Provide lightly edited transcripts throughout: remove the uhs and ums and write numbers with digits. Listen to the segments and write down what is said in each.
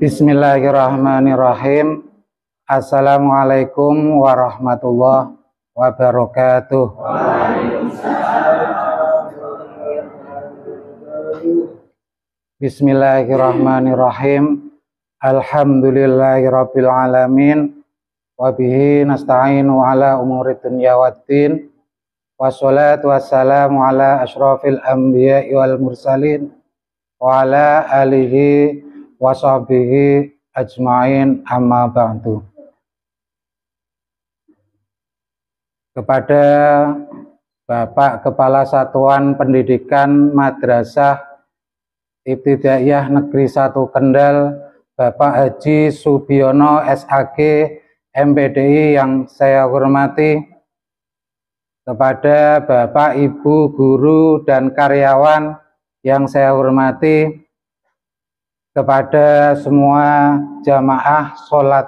Bismillahirrahmanirrahim. Assalamualaikum warahmatullahi wabarakatuh. Bismillahirrahmanirrahim. Alhamdulillahirabbil alamin. Wa bihi nasta'inu ala umuri dunya waddin. Wassalatu wassalamu ala asyrafil anbiya'i wal mursalin wa ala alihi wa sahbihi ajma'in, amma ba'du. Kepada Bapak Kepala Satuan Pendidikan Madrasah Ibtidaiyah Negeri 1 Kendal, Bapak Haji Subiono SAG MPDI yang saya hormati, kepada Bapak Ibu guru dan karyawan yang saya hormati, kepada semua jamaah sholat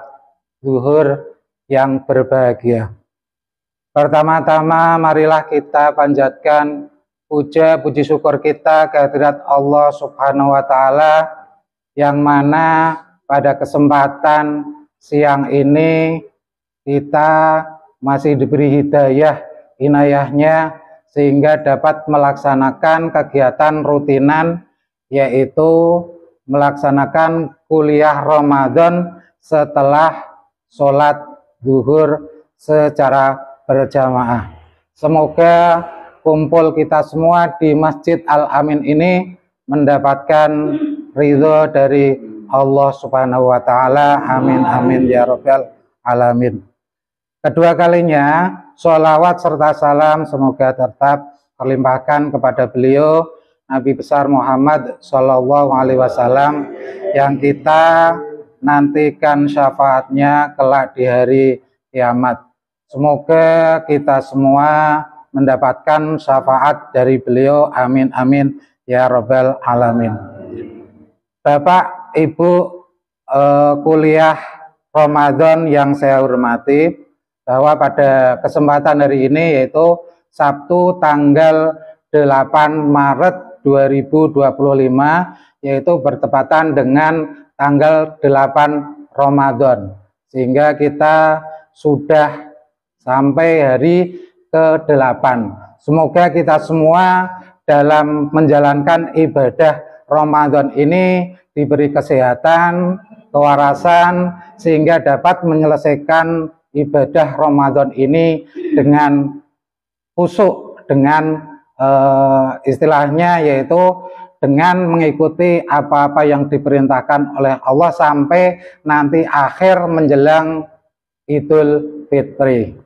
zuhur yang berbahagia. Pertama-tama marilah kita panjatkan puja puji syukur kita kehadirat Allah Subhanahu wa Ta'ala, yang mana pada kesempatan siang ini kita masih diberi hidayah inayahnya sehingga dapat melaksanakan kegiatan rutinan, yaitu melaksanakan kuliah Ramadan setelah sholat zuhur secara berjamaah. Semoga kumpul kita semua di Masjid Al-Amin ini mendapatkan ridho dari Allah Subhanahu wa Ta'ala. Amin amin ya rabbal alamin. Kedua kalinya sholawat serta salam semoga tetap terlimpahkan kepada beliau Nabi besar Muhammad Shallallahu Alaihi Wasallam, yang kita nantikan syafaatnya kelak di hari kiamat. Semoga kita semua mendapatkan syafaat dari beliau. Amin amin ya rabbal alamin. Bapak Ibu kuliah Ramadan yang saya hormati, bahwa pada kesempatan hari ini, yaitu Sabtu tanggal 8 Maret 2025, yaitu bertepatan dengan tanggal 8 Ramadan, sehingga kita sudah sampai hari ke-8. Semoga kita semua dalam menjalankan ibadah Ramadan ini diberi kesehatan, kewarasan, sehingga dapat menyelesaikan ibadah Ramadan ini dengan khusyuk, dengan istilahnya yaitu dengan mengikuti apa-apa yang diperintahkan oleh Allah sampai nanti akhir menjelang Idul Fitri.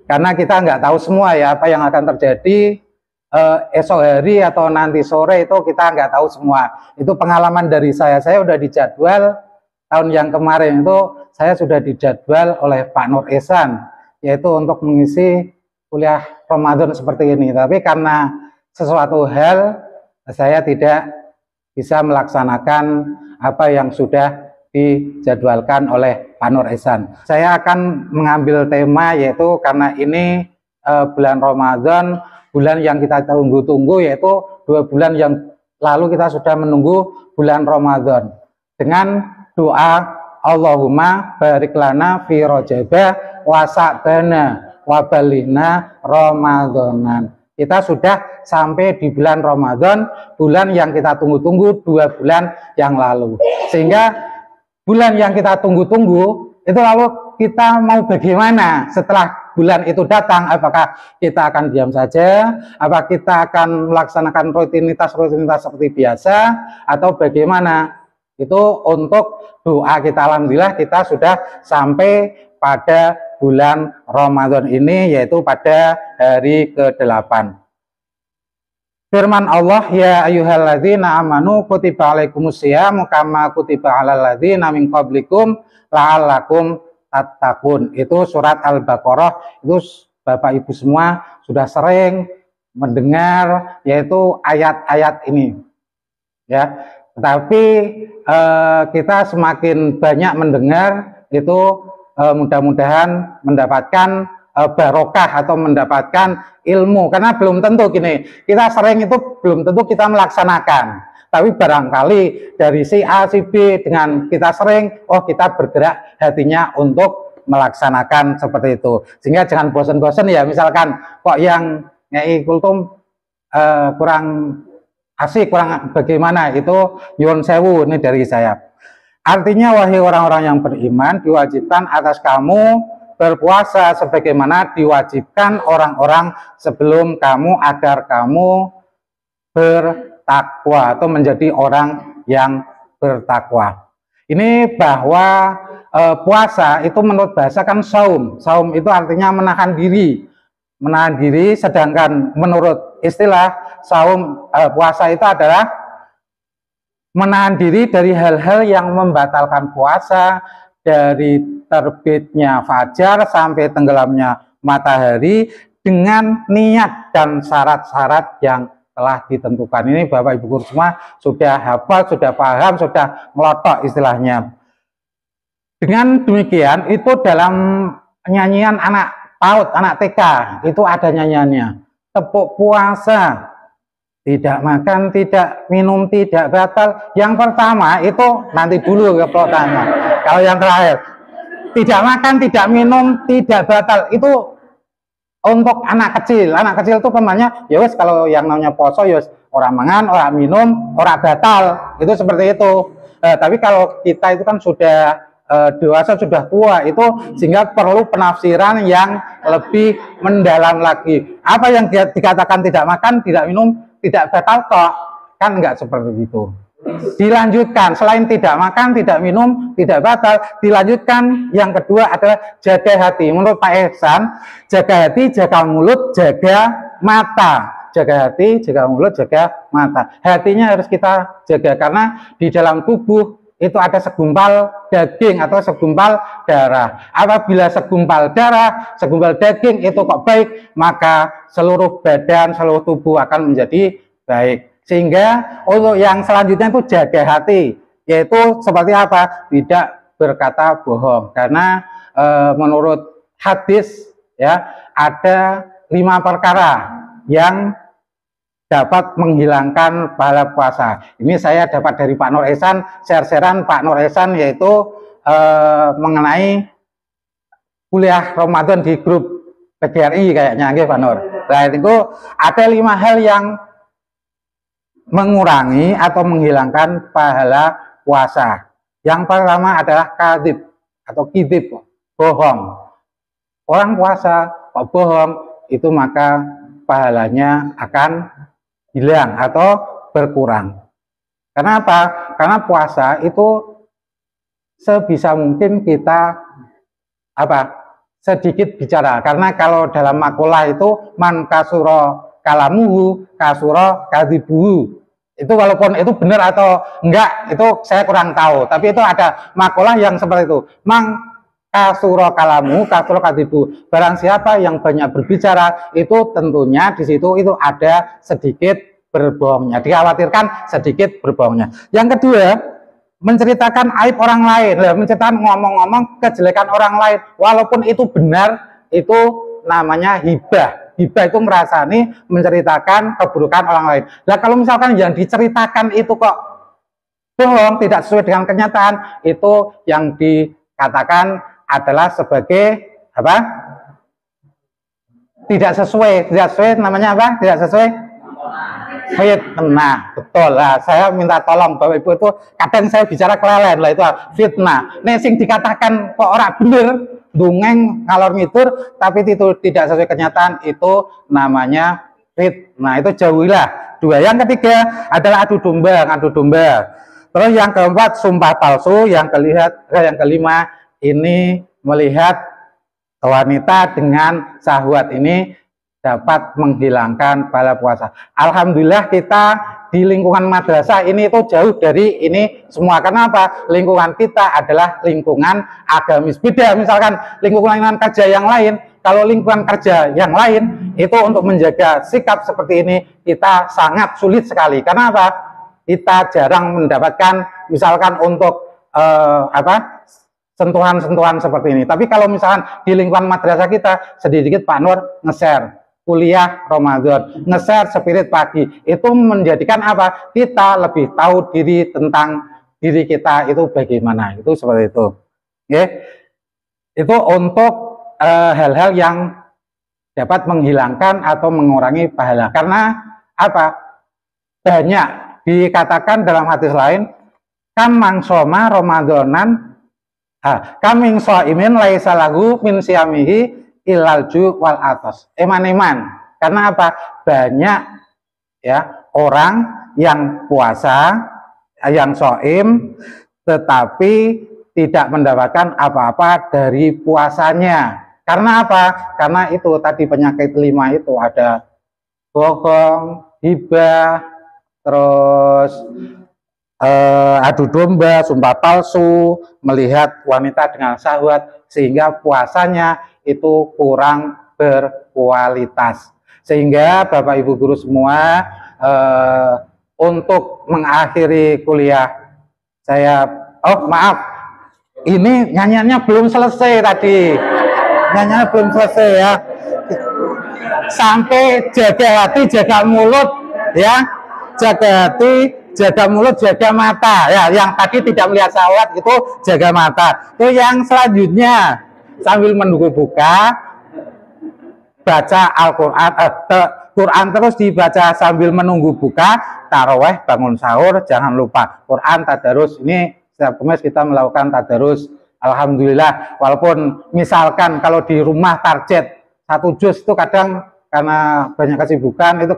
Karena kita nggak tahu semua ya apa yang akan terjadi esok hari atau nanti sore, itu kita nggak tahu semua. Itu pengalaman dari saya udah dijadwal tahun yang kemarin, itu saya sudah dijadwal oleh Pak Nur Ihsan, yaitu untuk mengisi kuliah Ramadan seperti ini. Tapi karena sesuatu hal saya tidak bisa melaksanakan apa yang sudah dijadwalkan oleh Pak Nur Ihsan. Saya akan mengambil tema, yaitu karena ini bulan Ramadan, bulan yang kita tunggu-tunggu, yaitu 2 bulan yang lalu kita sudah menunggu bulan Ramadan, dengan doa Allahumma barik lana fi rajabah wa sa'bana wa balina Ramadanan. Kita sudah sampai di bulan Ramadan, bulan yang kita tunggu-tunggu 2 bulan yang lalu. Sehingga bulan yang kita tunggu-tunggu itu, lalu kita mau bagaimana setelah bulan itu datang? Apakah kita akan diam saja? Apakah kita akan melaksanakan rutinitas seperti biasa? Atau bagaimana? Itu untuk doa kita. Alhamdulillah kita sudah sampai pada bulan Ramadan ini, yaitu pada hari ke-8. Firman Allah, ya ayyuhalladzina amanu kutiba alaikumusyiyamu kama kutiba alal ladzina min qablikum la'allakum tattaqun. Itu surat Al-Baqarah. Itu Bapak Ibu semua sudah sering mendengar, yaitu ayat-ayat ini ya. Tetapi kita semakin banyak mendengar itu, mudah-mudahan mendapatkan barokah atau mendapatkan ilmu, karena belum tentu gini, kita sering itu belum tentu kita melaksanakan. tapi barangkali dari si A, si B dengan kita sering, oh kita bergerak hatinya untuk melaksanakan seperti itu. Sehingga jangan bosan-bosan ya, misalkan kok yang ngei kultum kurang asik, kurang bagaimana, itu nyuwun sewu, ini dari saya. Artinya wahai orang-orang yang beriman, diwajibkan atas kamu berpuasa sebagaimana diwajibkan orang-orang sebelum kamu agar kamu bertakwa atau menjadi orang yang bertakwa. Ini bahwa puasa itu menurut bahasa kan saum. Saum itu artinya menahan diri. Menahan diri, sedangkan menurut istilah saum puasa itu adalah menahan diri dari hal-hal yang membatalkan puasa, dari terbitnya fajar sampai tenggelamnya matahari dengan niat dan syarat-syarat yang telah ditentukan. Ini Bapak Ibu guru semua sudah hafal, sudah paham, sudah ngelotok istilahnya. Dengan demikian itu dalam nyanyian anak PAUD, anak TK itu ada nyanyiannya. Tepuk puasa, tidak makan, tidak minum, tidak batal. Yang pertama itu nanti dulu ke pertama. Kalau yang terakhir, tidak makan, tidak minum, tidak batal, itu untuk anak kecil. Anak kecil itu pemainnya, ya wes kalau yang namanya poso, ya orang mangan, orang minum, orang batal. Itu seperti itu. Tapi kalau kita itu kan sudah dewasa, sudah tua, itu sehingga perlu penafsiran yang lebih mendalam lagi. Apa yang dikatakan tidak makan, tidak minum, tidak batal kok, kan enggak seperti itu. Dilanjutkan, selain tidak makan, tidak minum, tidak batal, dilanjutkan yang kedua adalah jaga hati. Menurut Pak Ihsan, jaga hati, jaga mulut, jaga mata. Jaga hati, jaga mulut, jaga mata. Hatinya harus kita jaga karena di dalam tubuh itu ada segumpal daging atau segumpal darah. Apabila segumpal darah, segumpal daging itu kok baik, maka seluruh badan, seluruh tubuh akan menjadi baik. Sehingga untuk yang selanjutnya itu jaga hati, yaitu seperti apa? Tidak berkata bohong. Karena menurut hadis ya ada 5 perkara yang dapat menghilangkan pahala puasa. Ini saya dapat dari Pak Nur Ihsan, share-sharean Pak Nur Ihsan, yaitu mengenai kuliah Ramadan di grup PGRI kayaknya, Pak Nur. Nah, itu ada 5 hal yang mengurangi atau menghilangkan pahala puasa. Yang pertama adalah kadhib atau kidib, bohong. Orang puasa kok bohong, itu maka pahalanya akan hilang atau berkurang. Karena apa? Karena puasa itu sebisa mungkin kita sedikit bicara. Karena kalau dalam makalah itu man kasuro kalamuhu kasuro kadhibuhu. Itu walaupun itu benar atau enggak, itu saya kurang tahu. Tapi itu ada makalah yang seperti itu. Mang kasuro kalamu, kasuro kadhibu. Barang siapa yang banyak berbicara, itu tentunya di situ itu ada sedikit berbohongnya. Dikhawatirkan sedikit berbohongnya. Yang kedua, menceritakan aib orang lain. Menceritakan ngomong-ngomong kejelekan orang lain. Walaupun itu benar, itu namanya hibah. Hibah itu merasani menceritakan keburukan orang lain. Nah, kalau misalkan yang diceritakan itu kok bohong, tidak sesuai dengan kenyataan, itu yang dikatakan adalah sebagai apa? Tidak sesuai namanya apa? Tidak sesuai fitnah. Betul lah, saya minta tolong Bapak Ibu, itu kadang saya bicara kelalen lah, itu fitnah. Nek sing dikatakan kok ora bener, dungeng ngalor ngidur tapi itu tidak sesuai kenyataan, itu namanya fitnah. Itu jauhilah. 2. Yang ketiga adalah adu domba. Terus yang keempat sumpah palsu. Yang kelima ini melihat wanita dengan syahwat, ini dapat menghilangkan pahala puasa. Alhamdulillah kita di lingkungan madrasah ini itu jauh dari ini semua. Kenapa? Lingkungan kita adalah lingkungan agamis. Beda misalkan lingkungan kerja yang lain. Kalau lingkungan kerja yang lain itu untuk menjaga sikap seperti ini kita sangat sulit sekali. Karena apa? Kita jarang mendapatkan misalkan untuk sentuhan-sentuhan seperti ini. Tapi kalau misalkan di lingkungan madrasah kita sedikit Pak Nur nge-share, kuliah Ramadan, nge-share spirit pagi, itu menjadikan apa? Kita lebih tahu diri tentang diri kita itu bagaimana, itu seperti itu. Oke, itu untuk hal-hal yang dapat menghilangkan atau mengurangi pahala. Karena apa? Banyak dikatakan dalam hadis lain, kam mangsoma Ramadanan, kaming soimin laisa lahu min siyamihi ilal ju wal atas. Eman-eman. Karena apa? Banyak ya orang yang puasa, yang soim, tetapi tidak mendapatkan apa-apa dari puasanya. Karena apa? Karena itu tadi penyakit 5 itu ada bohong, hibah, terus adu domba, sumpah palsu, melihat wanita dengan syahwat, sehingga puasanya itu kurang berkualitas. Sehingga Bapak Ibu guru semua, untuk mengakhiri kuliah saya, maaf, ini nyanyiannya belum selesai tadi. Nyanyiannya belum selesai ya. Sampai jaga hati, jaga mulut ya. Jaga hati, jaga mulut, jaga mata ya. Yang tadi tidak melihat syahwat itu jaga mata. Itu yang selanjutnya sambil menunggu buka, baca Al-Quran, Quran terus dibaca sambil menunggu buka, taraweh, bangun sahur, jangan lupa Quran tadarus. Ini setiap Kamis kita melakukan tadarus. Alhamdulillah, walaupun misalkan kalau di rumah target 1 juz itu kadang karena banyak kesibukan itu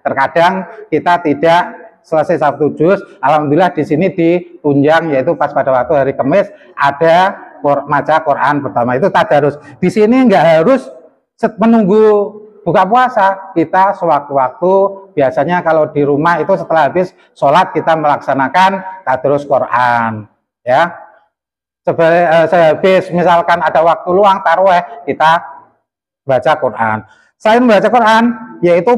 terkadang kita tidak selesai 1 juz. Alhamdulillah di sini ditunjang, yaitu pas pada waktu hari Kamis ada maca Quran pertama, itu tadarus. Di sini nggak harus menunggu buka puasa, kita sewaktu-waktu, biasanya kalau di rumah itu setelah habis sholat kita melaksanakan tadarus Quran ya. Sehabis misalkan ada waktu luang taraweh, kita baca Quran. Selain membaca Quran, yaitu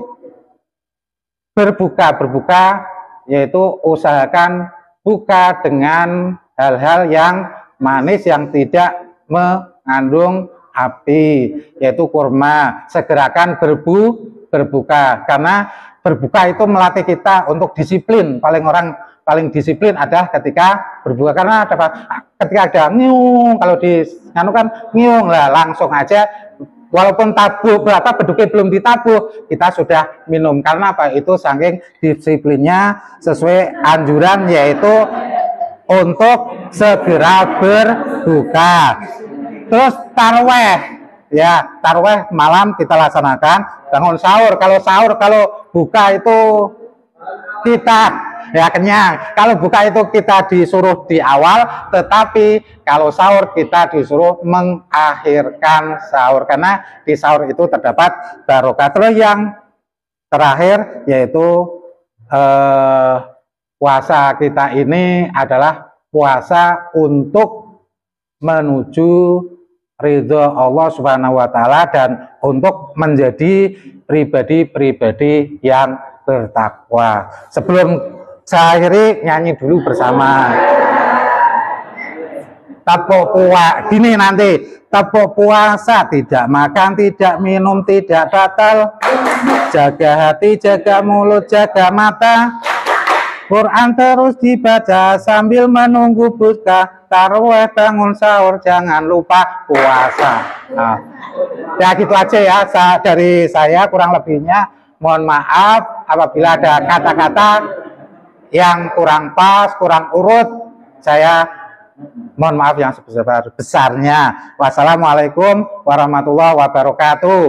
berbuka, yaitu usahakan buka dengan hal-hal yang manis yang tidak mengandung api, yaitu kurma. Segerakan berbuka, karena berbuka itu melatih kita untuk disiplin. Paling disiplin adalah ketika berbuka, karena ketika ada ngiung, kalau di kan ngiung lah, langsung aja walaupun tabuh berapa beduknya belum ditabuh, kita sudah minum. Karena apa? Itu saking disiplinnya sesuai anjuran, yaitu untuk segera berbuka. Terus taraweh ya, taraweh malam kita laksanakan. Bangun sahur, kalau buka itu kita ya kenyang, kalau buka itu kita disuruh di awal, tetapi kalau sahur kita disuruh mengakhirkan sahur, karena di sahur itu terdapat barokah. Terus yang terakhir yaitu puasa kita ini adalah puasa untuk menuju ridho Allah Subhanahu wa Ta'ala dan untuk menjadi pribadi-pribadi yang bertakwa. Sebelum saya akhiri, nyanyi dulu bersama. Tepuk puasa gini nanti, tepuk puasa, tidak makan, tidak minum, tidak batal, jaga hati, jaga mulut, jaga mata, Quran terus dibaca sambil menunggu buka, taraweh, bangun sahur, jangan lupa puasa. Nah, ya gitu aja ya dari saya, kurang lebihnya mohon maaf apabila ada kata-kata yang kurang pas, kurang urut, saya mohon maaf yang sebesar-besarnya. Wassalamualaikum warahmatullahi wabarakatuh.